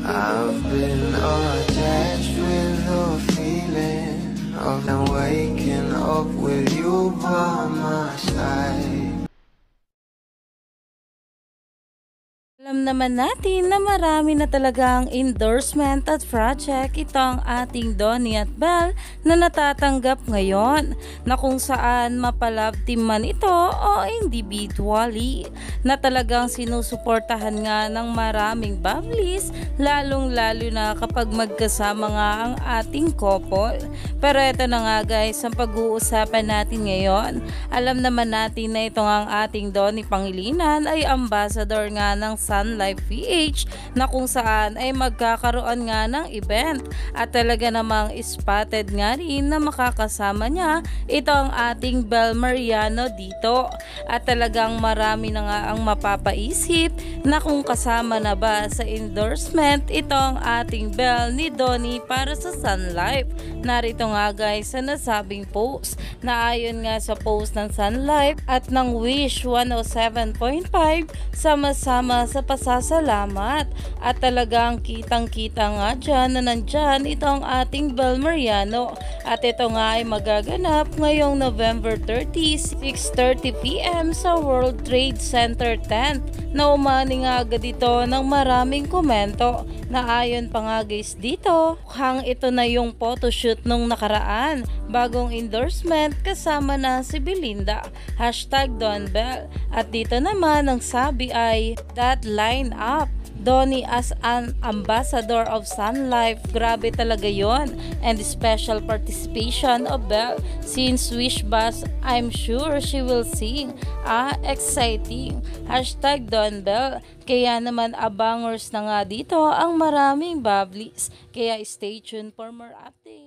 I've been attached with the feeling of now waking up with you by my side. Alam naman natin na marami na talagang endorsement at project itong ating Donnie at Belle na natatanggap ngayon, na kung saan mapalove team man ito o individually, na talagang sinusuportahan nga ng maraming bablis, lalong lalo na kapag magkasama nga ang ating couple. Pero ito na nga guys, ang pag-uusapan natin ngayon. Alam naman natin na ito nga ang ating Donnie Pangilinan ay ambassador nga ng Sun Life PH, na kung saan ay magkakaroon nga ng event, at talaga namang spotted nga rin na makakasama niya itong ating Belle Mariano dito, at talagang marami na nga ang mapapaisip na kung kasama na ba sa endorsement itong ating Belle ni Donnie para sa Sun Life. Narito nga guys sa nasabing post, na ayon nga sa post ng Sun Life at ng Wish 107.5, sama-sama sa pasasalamat, at talagang kitang-kita nga dyan na nandyan itong ating Belle Mariano, at ito nga ay magaganap ngayong November 30, 6:30 PM sa World Trade Center tent, na umani nga agad ito ng maraming komento, na ayon pa nga guys dito, hang ito na yung photoshoot nung nakaraan, bagong endorsement kasama na si Belinda, #DonBelle, at dito naman ang sabi ay that line up Donnie as an ambassador of Sun Life, grabe talaga yon, and special participation of Belle since Wish Bus, I'm sure she will sing. Exciting, #DonBelle. Kaya naman abangers na nga dito ang maraming bablis, kaya stay tuned for more updates.